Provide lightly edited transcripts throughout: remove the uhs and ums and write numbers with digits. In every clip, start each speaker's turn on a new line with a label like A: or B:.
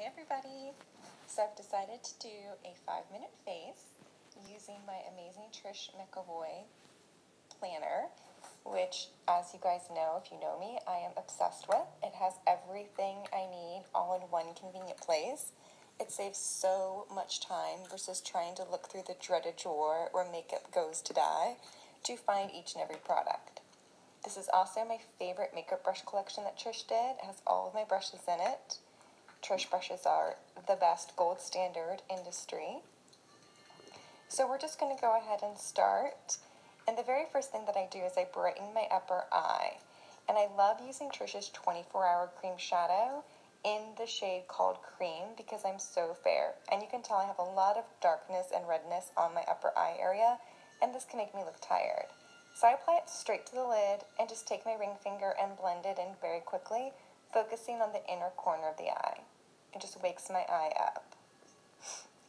A: everybody! So I've decided to do a 5-minute face using my amazing Trish McAvoy planner, which, as you guys know, if you know me, I am obsessed with. It has everything I need all in one convenient place. It saves so much time versus trying to look through the dreaded drawer where makeup goes to die to find each and every product. This is also my favorite makeup brush collection that Trish did. It has all of my brushes in it. Trish brushes are the best, gold standard industry. So we're just going to go ahead and start. And the very first thing that I do is I brighten my upper eye. And I love using Trish's 24-hour cream shadow in the shade called Cream because I'm so fair. And you can tell I have a lot of darkness and redness on my upper eye area, and this can make me look tired. So I apply it straight to the lid and just take my ring finger and blend it in very quickly, focusing on the inner corner of the eye. It just wakes my eye up.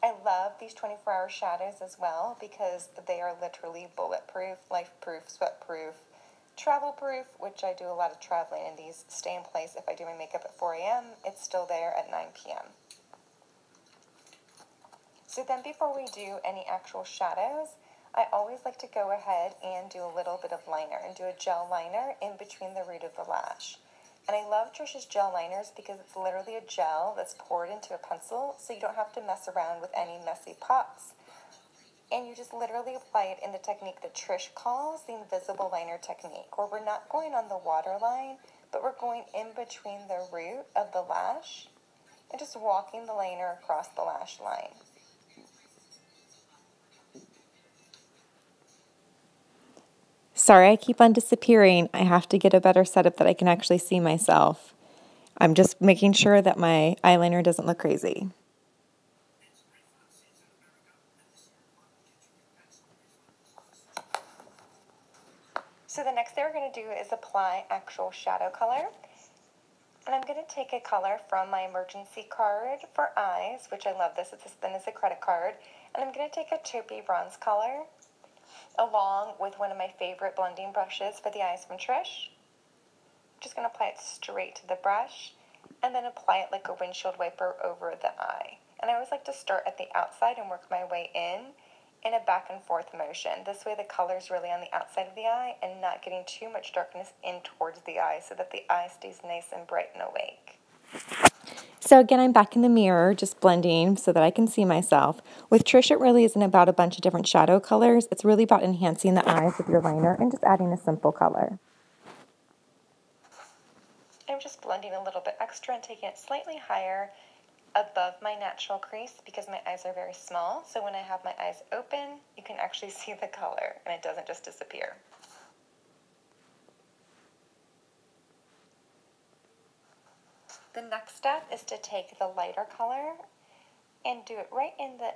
A: I love these 24-hour shadows as well because they are literally bulletproof, life-proof, sweat-proof, travel-proof, which I do a lot of traveling, and these stay in place. If I do my makeup at 4 a.m., it's still there at 9 p.m. So then before we do any actual shadows, I always like to go ahead and do a little bit of liner and do a gel liner in between the root of the lash. And I love Trish's gel liners because it's literally a gel that's poured into a pencil, so you don't have to mess around with any messy pops. And you just literally apply it in the technique that Trish calls the invisible liner technique, where we're not going on the waterline, but we're going in between the root of the lash and just walking the liner across the lash line.
B: Sorry, I keep on disappearing. I have to get a better setup that I can actually see myself. I'm just making sure that my eyeliner doesn't look crazy.
A: So the next thing we're going to do is apply actual shadow color. And I'm going to take a color from my emergency card for eyes, which I love this. It's as thin as a credit card. And I'm going to take a taupey bronze color along with one of my favorite blending brushes for the eyes from Trish. I'm just going to apply it straight to the brush and then apply it like a windshield wiper over the eye. And I always like to start at the outside and work my way in a back and forth motion. This way the color is really on the outside of the eye and not getting too much darkness in towards the eye so that the eye stays nice and bright and awake.
B: So again, I'm back in the mirror, just blending so that I can see myself. With Trish, it really isn't about a bunch of different shadow colors. It's really about enhancing the eyes with your liner and just adding a simple color.
A: I'm just blending a little bit extra and taking it slightly higher above my natural crease because my eyes are very small. So when I have my eyes open, you can actually see the color and it doesn't just disappear. The next step is to take the lighter color and do it right in the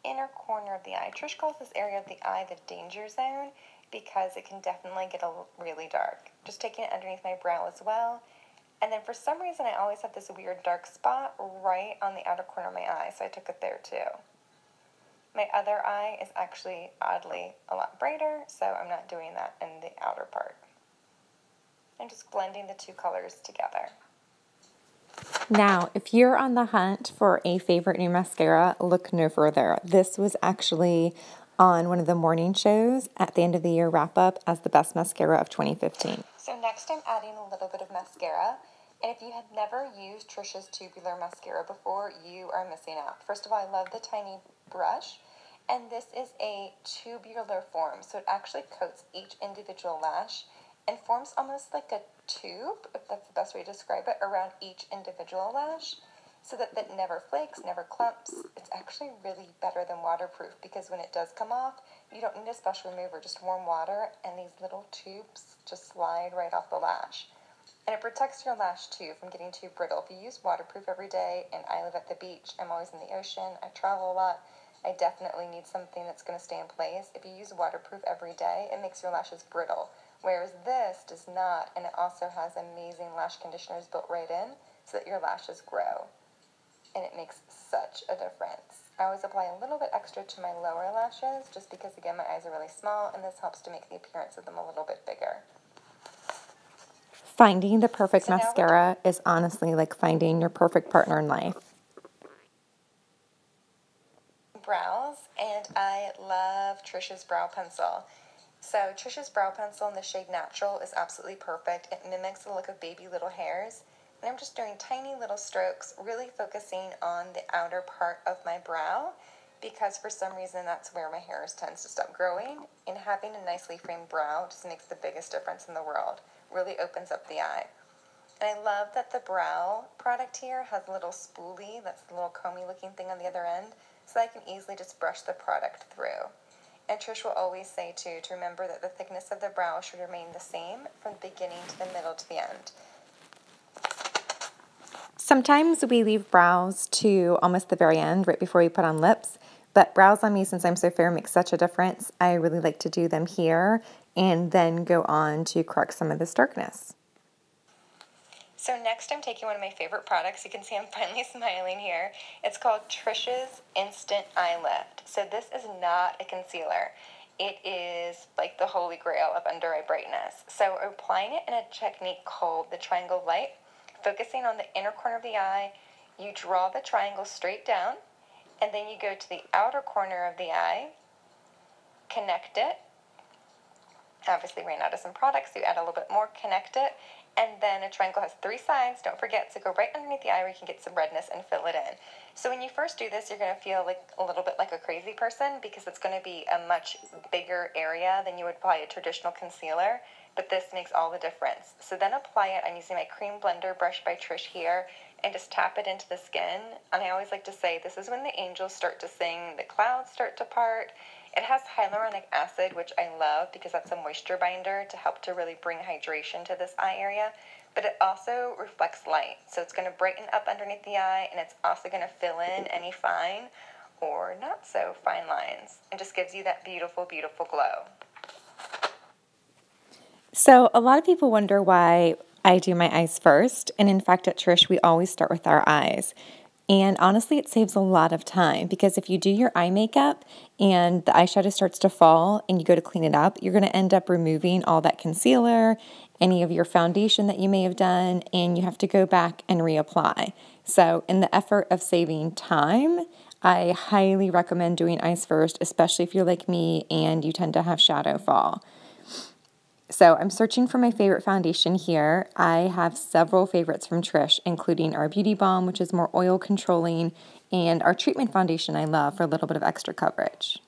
A: inner corner of the eye. Trish calls this area of the eye the danger zone because it can definitely get really dark. Just taking it underneath my brow as well. And then for some reason, I always have this weird dark spot right on the outer corner of my eye, so I took it there too. My other eye is actually oddly a lot brighter, so I'm not doing that in the outer part. I'm just blending the two colors together.
B: Now, if you're on the hunt for a favorite new mascara, look no further. This was actually on one of the morning shows at the end of the year wrap-up as the best mascara of 2015.
A: So next I'm adding a little bit of mascara. And if you have never used Trish's tubular mascara before, you are missing out. First of all, I love the tiny brush. And this is a tubular form, so it actually coats each individual lash and forms almost like a tube, if that's the best way to describe it, around each individual lash so that it never flakes, never clumps. It's actually really better than waterproof because when it does come off, you don't need a special remover, just warm water, and these little tubes just slide right off the lash. And it protects your lash too from getting too brittle. If you use waterproof every day, and I live at the beach, I'm always in the ocean, I travel a lot, I definitely need something that's going to stay in place. If you use waterproof every day, it makes your lashes brittle. Whereas this does not, and it also has amazing lash conditioners built right in so that your lashes grow. And it makes such a difference. I always apply a little bit extra to my lower lashes just because, again, my eyes are really small, and this helps to make the appearance of them a little bit bigger.
B: Finding the perfect mascara is honestly like finding your perfect partner in life.
A: brows, and I love Trish's brow pencil. So Trish's brow pencil in the shade Natural is absolutely perfect. It mimics the look of baby little hairs. And I'm just doing tiny little strokes, really focusing on the outer part of my brow, because for some reason that's where my hairs tends to stop growing. And having a nicely framed brow just makes the biggest difference in the world. Really opens up the eye. And I love that the brow product here has a little spoolie, that's the little comey looking thing on the other end, so I can easily just brush the product through. And Trish will always say too, to remember that the thickness of the brow should remain the same from the beginning to the middle to the end.
B: Sometimes we leave brows to almost the very end, right before we put on lips. But brows on me, since I'm so fair, makes such a difference. I really like to do them here and then go on to correct some of this darkness.
A: So next I'm taking one of my favorite products. You can see I'm finally smiling here. It's called Trish's Instant Eye Lift. So this is not a concealer. It is like the holy grail of under eye brightness. So we're applying it in a technique called the triangle light. Focusing on the inner corner of the eye, you draw the triangle straight down, and then you go to the outer corner of the eye, connect it. Obviously ran out of some products, so you add a little bit more, connect it, and then a triangle has 3 sides, don't forget, so go right underneath the eye where you can get some redness and fill it in. So when you first do this, you're going to feel like a little bit like a crazy person, because it's going to be a much bigger area than you would apply a traditional concealer, but this makes all the difference. So then apply it. I'm using my cream blender brush by Trish here, and just tap it into the skin. And I always like to say, this is when the angels start to sing, the clouds start to part. It has hyaluronic acid, which I love because that's a moisture binder to help to really bring hydration to this eye area. But it also reflects light. So it's going to brighten up underneath the eye, and it's also going to fill in any fine or not so fine lines. And just gives you that beautiful, beautiful glow.
B: So a lot of people wonder why I do my eyes first. And in fact, at Trish, we always start with our eyes. And honestly, it saves a lot of time, because if you do your eye makeup and the eyeshadow starts to fall and you go to clean it up, you're going to end up removing all that concealer, any of your foundation that you may have done, and you have to go back and reapply. So in the effort of saving time, I highly recommend doing eyes first, especially if you're like me and you tend to have shadow fall. So I'm searching for my favorite foundation here. I have several favorites from Trish, including our Beauty Balm, which is more oil controlling, and our treatment foundation I love for a little bit of extra coverage.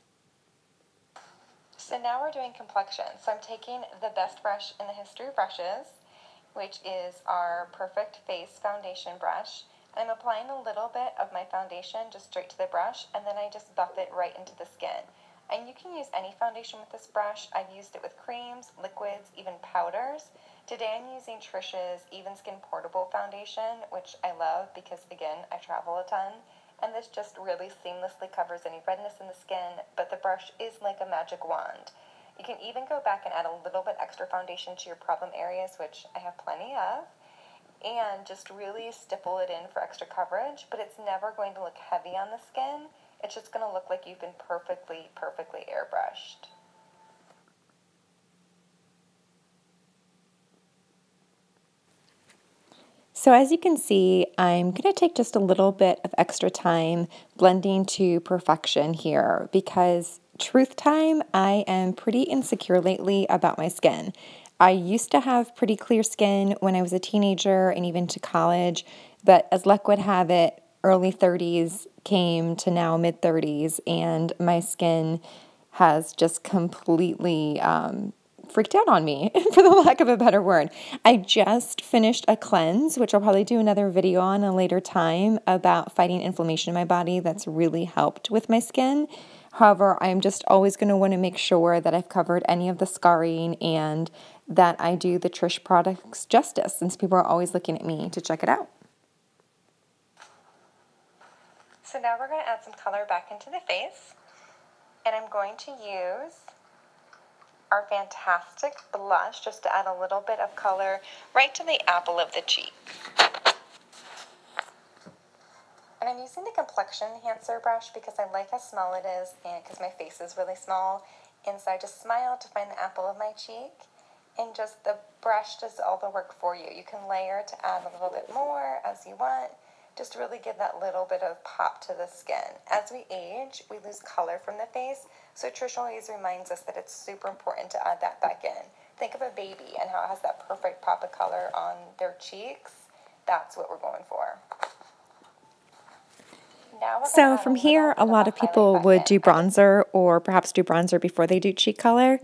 A: So now we're doing complexion. So I'm taking the best brush in the history of brushes, which is our Perfect Face foundation brush. And I'm applying a little bit of my foundation just straight to the brush, and then I just buff it right into the skin. And you can use any foundation with this brush. I've used it with creams, liquids, even powders. Today I'm using Trish's Even Skin Portable Foundation, which I love because, again, I travel a ton. And this just really seamlessly covers any redness in the skin, but the brush is like a magic wand. You can even go back and add a little bit extra foundation to your problem areas, which I have plenty of, and just really stipple it in for extra coverage, but it's never going to look heavy on the skin. It's just going to look like you've been perfectly, perfectly airbrushed.
B: So as you can see, I'm going to take just a little bit of extra time blending to perfection here, because truth time, I am pretty insecure lately about my skin. I used to have pretty clear skin when I was a teenager and even to college, but as luck would have it, early 30s came to now mid 30s, and my skin has just completely freaked out on me, for the lack of a better word. I just finished a cleanse, which I'll probably do another video on a later time, about fighting inflammation in my body. That's really helped with my skin. However, I'm just always going to want to make sure that I've covered any of the scarring and that I do the Trish products justice, since people are always looking at me to check it out.
A: So now we're going to add some color back into the face, and I'm going to use our fantastic blush just to add a little bit of color right to the apple of the cheek. And I'm using the complexion enhancer brush because I like how small it is, and because my face is really small, and so I just smile to find the apple of my cheek, and just the brush does all the work for you. You can layer to add a little bit more as you want, just to really give that little bit of pop to the skin. As we age, we lose color from the face, so Trish always reminds us that it's super important to add that back in. Think of a baby and how it has that perfect pop of color on their cheeks. That's what we're going for.
B: So from here, a lot of people would do bronzer or perhaps do bronzer before they do cheek color.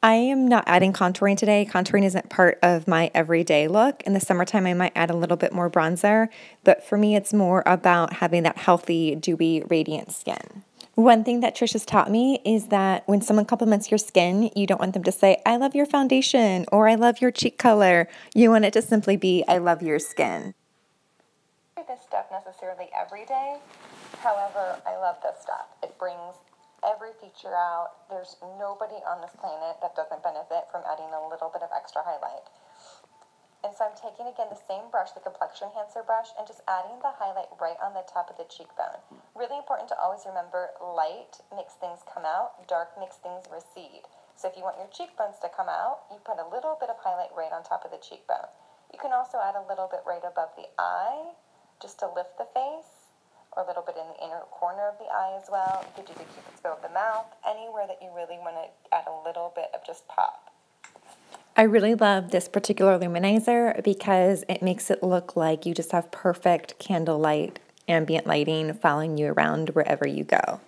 B: I am not adding contouring today. Contouring isn't part of my everyday look. In the summertime, I might add a little bit more bronzer, but for me, it's more about having that healthy, dewy, radiant skin. One thing that Trish has taught me is that when someone compliments your skin, you don't want them to say, I love your foundation or I love your cheek color. You want it to simply be, I love your skin.
A: This stuff necessarily every day. However, I love this stuff. It brings every feature out. There's nobody on this planet that doesn't benefit from adding a little bit of extra highlight. And so I'm taking, again, the same brush, the complexion enhancer brush, and just adding the highlight right on the top of the cheekbone. Really important to always remember, light makes things come out, dark makes things recede. So if you want your cheekbones to come out, you put a little bit of highlight right on top of the cheekbone. You can also add a little bit right above the eye, just to lift the face, or a little bit in the inner corner of the eye as well. You could do the cupid's bow of the mouth, anywhere that you really want to add a little bit of just pop.
B: I really love this particular luminizer because it makes it look like you just have perfect candlelight ambient lighting following you around wherever you go.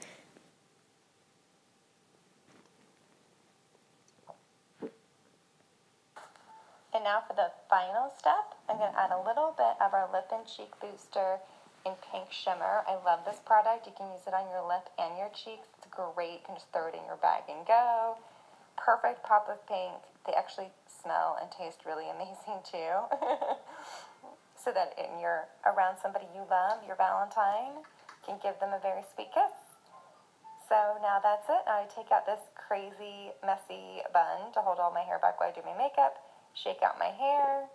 A: And now for the final step, I'm going to add a little bit of our lip and cheek booster in pink shimmer. I love this product. You can use it on your lip and your cheeks. It's great. You can just throw it in your bag and go. Perfect pop of pink. They actually smell and taste really amazing too. So that when you're around somebody you love, your Valentine, can give them a very sweet kiss. So now that's it. Now I take out this crazy, messy bun to hold all my hair back while I do my makeup, shake out my hair,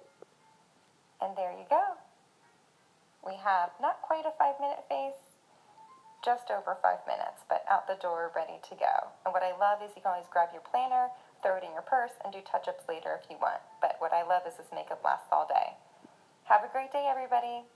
A: and there you go. We have not quite a 5-minute face, just over 5 minutes, but out the door, ready to go. And what I love is you can always grab your planner, throw it in your purse, and do touch-ups later if you want. But what I love is this makeup lasts all day. Have a great day, everybody.